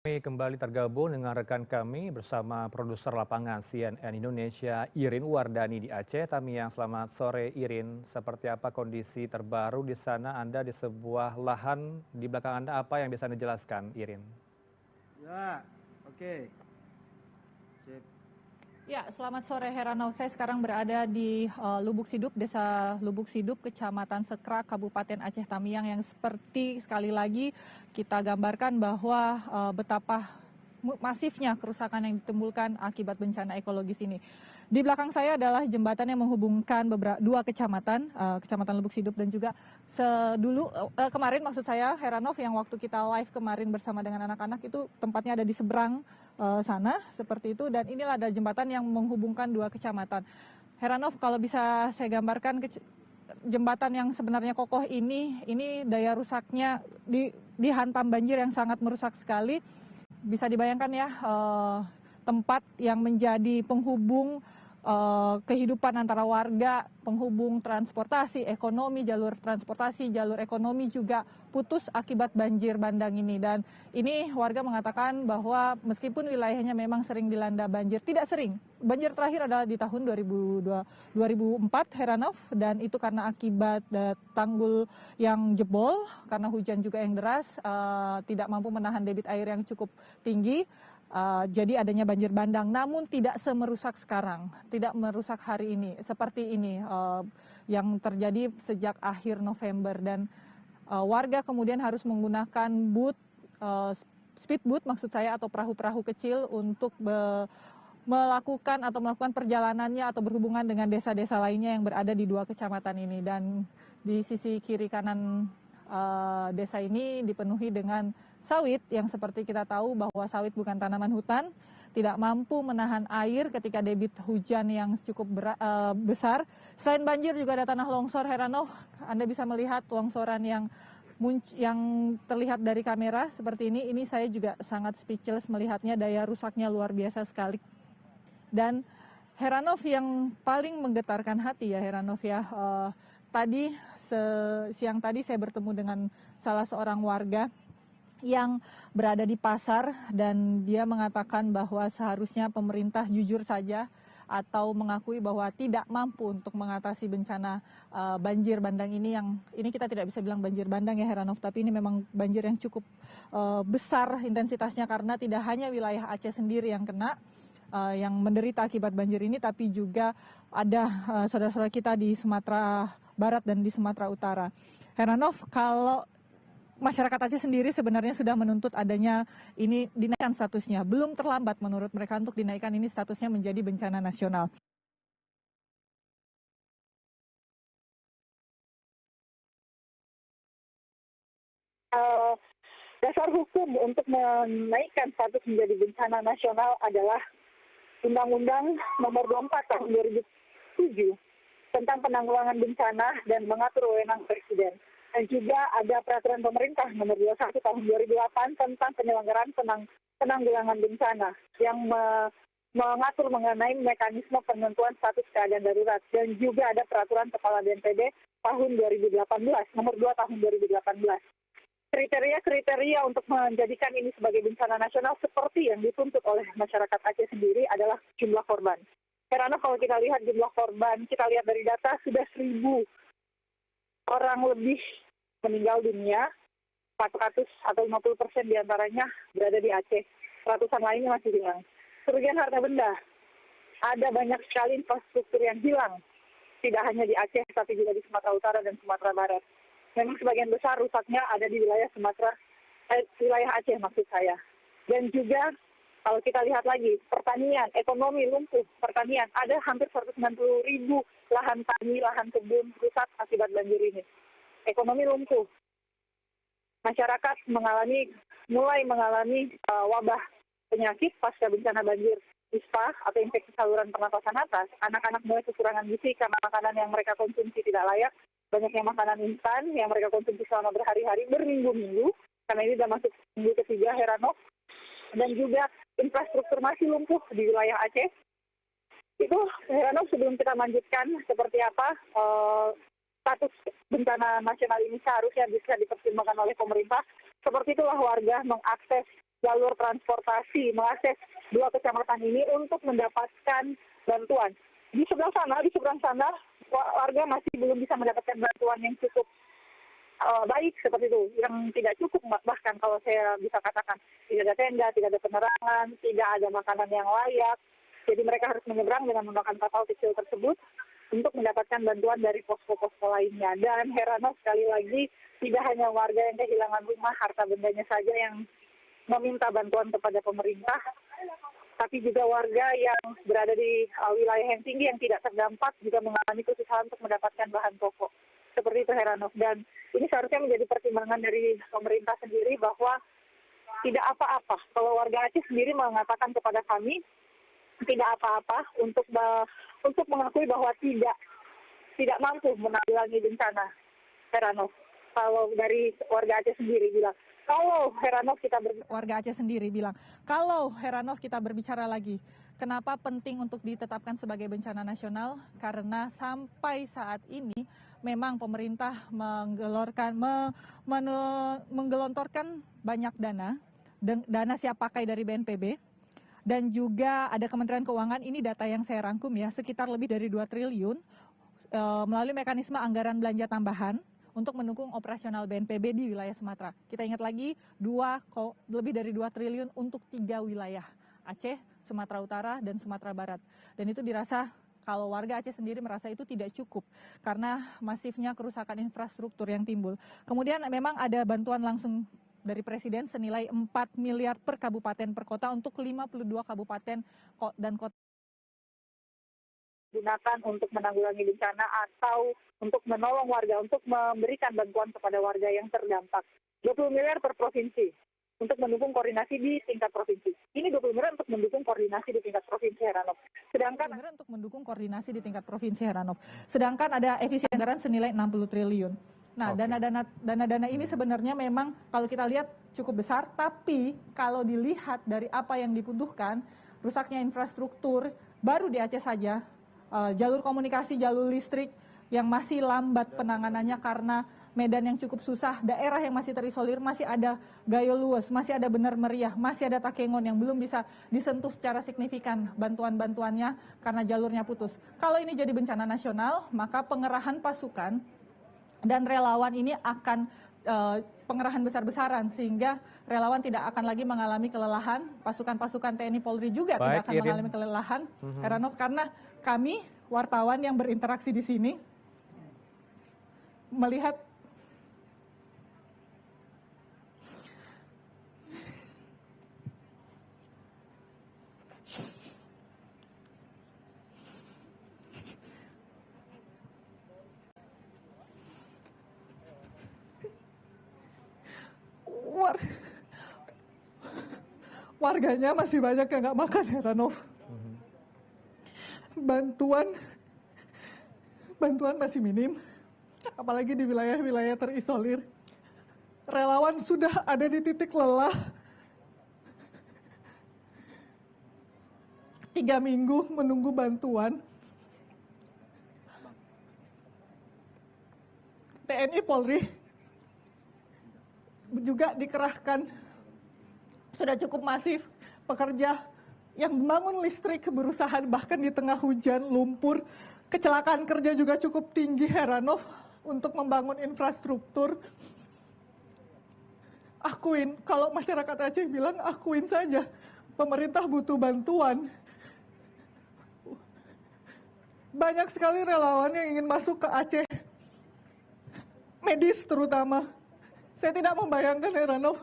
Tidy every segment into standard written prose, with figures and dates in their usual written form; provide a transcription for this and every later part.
Kami kembali tergabung dengan rekan kami bersama produser lapangan CNN Indonesia Irin Wardani di Aceh. Tamiang, selamat sore Irin. Seperti apa kondisi terbaru di sana? Anda di sebuah lahan di belakang Anda, apa yang bisa Anda jelaskan, Irin? Ya, oke. Sip. Ya, selamat sore Heranov. Saya sekarang berada di Lubuk Sidup, Desa Lubuk Sidup, Kecamatan Sekrak, Kabupaten Aceh Tamiang, yang seperti sekali lagi kita gambarkan bahwa betapa masifnya kerusakan yang ditimbulkan akibat bencana ekologis ini. Di belakang saya adalah jembatan yang menghubungkan dua kecamatan, Kecamatan Lubuk Sidup dan juga kemarin maksud saya Heranov, yang waktu kita live kemarin bersama dengan anak-anak itu tempatnya ada di seberang sana seperti itu, dan inilah ada jembatan yang menghubungkan dua kecamatan. Heranov, kalau bisa saya gambarkan jembatan yang sebenarnya kokoh ini daya rusaknya dihantam banjir yang sangat merusak sekali. Bisa dibayangkan ya, tempat yang menjadi penghubung kehidupan antara warga, penghubung transportasi, ekonomi, jalur transportasi, jalur ekonomi juga putus akibat banjir bandang ini. Dan ini warga mengatakan bahwa meskipun wilayahnya memang sering dilanda banjir, tidak sering. Banjir terakhir adalah di tahun 2004, Heranov, dan itu karena akibat tanggul yang jebol, karena hujan juga yang deras, tidak mampu menahan debit air yang cukup tinggi. Jadi adanya banjir bandang, namun tidak semerusak sekarang, tidak merusak hari ini seperti ini yang terjadi sejak akhir November. Dan warga kemudian harus menggunakan speedboat maksud saya, atau perahu-perahu kecil untuk melakukan perjalanannya atau berhubungan dengan desa-desa lainnya yang berada di dua kecamatan ini. Dan di sisi kiri kanan desa ini dipenuhi dengan sawit, yang seperti kita tahu bahwa sawit bukan tanaman hutan, tidak mampu menahan air ketika debit hujan yang cukup besar. Selain banjir juga ada tanah longsor, Heranov. Anda bisa melihat longsoran yang terlihat dari kamera seperti ini. Ini saya juga sangat speechless melihatnya, daya rusaknya luar biasa sekali. Dan Heranov, yang paling menggetarkan hati ya Heranov ya, siang tadi saya bertemu dengan salah seorang warga yang berada di pasar, dan dia mengatakan bahwa seharusnya pemerintah jujur saja atau mengakui bahwa tidak mampu untuk mengatasi bencana banjir bandang ini. Yang ini kita tidak bisa bilang banjir bandang ya Heranov, tapi ini memang banjir yang cukup besar intensitasnya, karena tidak hanya wilayah Aceh sendiri yang kena, yang menderita akibat banjir ini, tapi juga ada saudara-saudara kita di Sumatera Barat dan di Sumatera Utara. Heranov, kalau masyarakat Aceh sendiri sebenarnya sudah menuntut adanya ini dinaikkan statusnya. Belum terlambat menurut mereka untuk dinaikkan ini statusnya menjadi bencana nasional. Dasar hukum untuk menaikkan status menjadi bencana nasional adalah Undang-Undang Nomor 24 Tahun 2007 tentang penanggulangan bencana dan mengatur wewenang Presiden. Dan juga ada peraturan pemerintah nomor 21 tahun 2008 tentang penyelenggaraan penanggulangan bencana yang mengatur mengenai mekanisme penentuan status keadaan darurat. Dan juga ada peraturan kepala BNPB tahun 2018, nomor 2 tahun 2018. Kriteria untuk menjadikan ini sebagai bencana nasional seperti yang dituntut oleh masyarakat Aceh sendiri adalah jumlah korban. Karena kalau kita lihat jumlah korban, kita lihat dari data sudah 1.000 orang lebih meninggal dunia, 400 atau 50% diantaranya berada di Aceh. Ratusan lainnya masih hilang. Kerugian harta benda, ada banyak sekali infrastruktur yang hilang. Tidak hanya di Aceh, tapi juga di Sumatera Utara dan Sumatera Barat. Memang sebagian besar rusaknya ada di wilayah wilayah Aceh maksud saya. Dan juga kalau kita lihat lagi, pertanian, ekonomi lumpuh, pertanian, ada hampir 190.000 lahan tani, lahan kebun rusak akibat banjir ini. Ekonomi lumpuh. Masyarakat mulai mengalami wabah penyakit pasca bencana banjir ispa atau infeksi saluran pernapasan atas. Anak-anak mulai kekurangan gizi karena makanan yang mereka konsumsi tidak layak. Banyaknya makanan instan yang mereka konsumsi selama berhari-hari, berminggu-minggu, karena ini sudah masuk minggu ketiga Heranov. Dan juga infrastruktur masih lumpuh di wilayah Aceh. Itu Heranov, sebelum kita lanjutkan seperti apa status bencana nasional ini seharusnya bisa dipertimbangkan oleh pemerintah. Seperti itulah warga mengakses jalur transportasi mengakses dua kecamatan ini untuk mendapatkan bantuan. Di seberang sana, warga masih belum bisa mendapatkan bantuan yang cukup baik seperti itu, yang tidak cukup bahkan kalau saya bisa katakan. Tidak ada tenda, tidak ada penerangan, tidak ada makanan yang layak. Jadi mereka harus menyeberang dengan menggunakan kapal kecil tersebut untuk mendapatkan bantuan dari posko-posko lainnya. Dan heranov, sekali lagi, tidak hanya warga yang kehilangan rumah, harta bendanya saja yang meminta bantuan kepada pemerintah, tapi juga warga yang berada di wilayah yang tinggi yang tidak terdampak juga mengalami kesusahan untuk mendapatkan bahan pokok. Seperti itu heranov. Dan ini seharusnya menjadi pertimbangan dari pemerintah sendiri bahwa tidak apa-apa. Kalau warga Aceh sendiri mengatakan kepada kami, tidak apa-apa untuk mengakui bahwa tidak mampu menanggulangi bencana heranov. Kalau dari warga Aceh sendiri bilang, kalau heranov kita berbicara lagi, kenapa penting untuk ditetapkan sebagai bencana nasional? Karena sampai saat ini memang pemerintah menggelontorkan banyak dana siap pakai dari BNPB, dan juga ada Kementerian Keuangan, ini data yang saya rangkum ya, sekitar lebih dari 2 triliun melalui mekanisme anggaran belanja tambahan untuk mendukung operasional BNPB di wilayah Sumatera. Kita ingat lagi, lebih dari 2 triliun untuk 3 wilayah, Aceh, Sumatera Utara, dan Sumatera Barat. Dan itu dirasa, kalau warga Aceh sendiri merasa itu tidak cukup, karena masifnya kerusakan infrastruktur yang timbul. Kemudian memang ada bantuan langsung dari Presiden senilai 4 miliar per kabupaten per kota untuk 52 kabupaten dan kota. Gunakan untuk menanggulangi bencana atau untuk menolong warga, untuk memberikan bantuan kepada warga yang terdampak. 20 miliar per provinsi untuk mendukung koordinasi di tingkat provinsi. Ini 20 miliar untuk mendukung koordinasi di tingkat provinsi heranov. Sedangkan ada efisien anggaran senilai 60 triliun. Nah, dana-dana ini sebenarnya memang kalau kita lihat cukup besar, tapi kalau dilihat dari apa yang dibutuhkan, rusaknya infrastruktur baru di Aceh saja, jalur komunikasi, jalur listrik yang masih lambat penanganannya karena medan yang cukup susah, daerah yang masih terisolir, masih ada Gayo Luwes, masih ada Bener Meriah, masih ada Takengon yang belum bisa disentuh secara signifikan bantuan-bantuannya karena jalurnya putus. Kalau ini jadi bencana nasional, maka pengerahan pasukan dan relawan ini akan pengerahan besar-besaran, sehingga relawan tidak akan lagi mengalami kelelahan, pasukan-pasukan TNI Polri juga tidak akan mengalami kelelahan, heranov, karena kami wartawan yang berinteraksi di sini melihat warganya masih banyak yang nggak makan, heranov. Bantuan masih minim, apalagi di wilayah-wilayah terisolir. Relawan sudah ada di titik lelah. 3 minggu menunggu bantuan. TNI Polri juga dikerahkan, sudah cukup masif, pekerja yang membangun listrik berusaha bahkan di tengah hujan, lumpur. Kecelakaan kerja juga cukup tinggi, heranov, untuk membangun infrastruktur. Akuin, kalau masyarakat Aceh bilang akuin saja, pemerintah butuh bantuan. Banyak sekali relawan yang ingin masuk ke Aceh, medis terutama. Saya tidak membayangkan, heranov,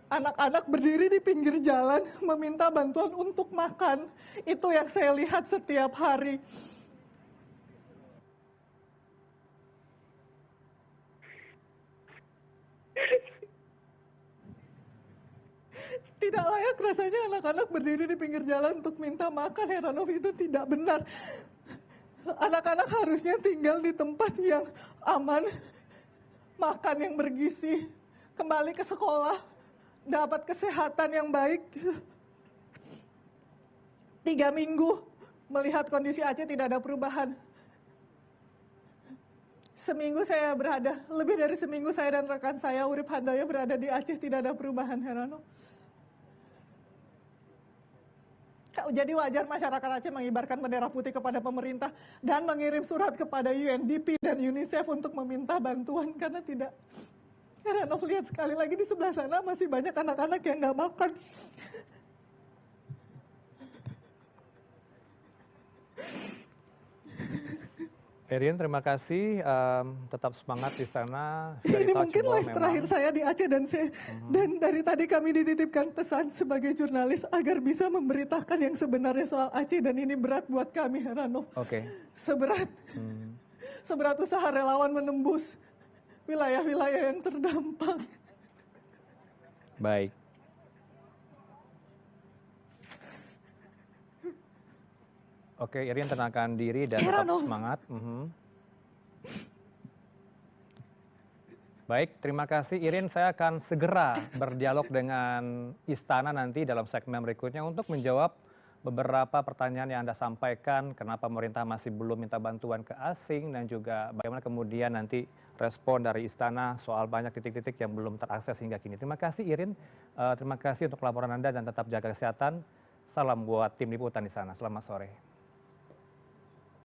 anak-anak berdiri di pinggir jalan meminta bantuan untuk makan. Itu yang saya lihat setiap hari. Tidak layak rasanya anak-anak berdiri di pinggir jalan untuk minta makan, heranov, itu tidak benar. Anak-anak harusnya tinggal di tempat yang aman, makan yang bergizi, kembali ke sekolah, dapat kesehatan yang baik. 3 minggu melihat kondisi Aceh tidak ada perubahan. Lebih dari seminggu saya dan rekan saya Urip Handoyo berada di Aceh, tidak ada perubahan, heranov. jadi wajar masyarakat Aceh mengibarkan bendera putih kepada pemerintah dan mengirim surat kepada UNDP dan UNICEF untuk meminta bantuan karena tidak. Heranov, lihat sekali lagi di sebelah sana masih banyak anak-anak yang nggak makan. Irin, terima kasih. Tetap semangat di sana. Ini Very mungkin touchable live terakhir memang. saya di Aceh dan dari tadi kami dititipkan pesan sebagai jurnalis agar bisa memberitakan yang sebenarnya soal Aceh dan ini berat buat kami, Heranov. Oke. Seberat usaha relawan menembus wilayah-wilayah yang terdampak. Baik. Oke, Irin, tenangkan diri dan tetap Heranov. semangat. Baik, terima kasih Irin. Saya akan segera berdialog dengan Istana nanti dalam segmen berikutnya untuk menjawab beberapa pertanyaan yang Anda sampaikan. Kenapa pemerintah masih belum minta bantuan ke asing dan juga bagaimana kemudian nanti respon dari Istana soal banyak titik-titik yang belum terakses hingga kini. Terima kasih Irin, terima kasih untuk laporan Anda dan tetap jaga kesehatan. Salam buat tim liputan di sana. Selamat sore.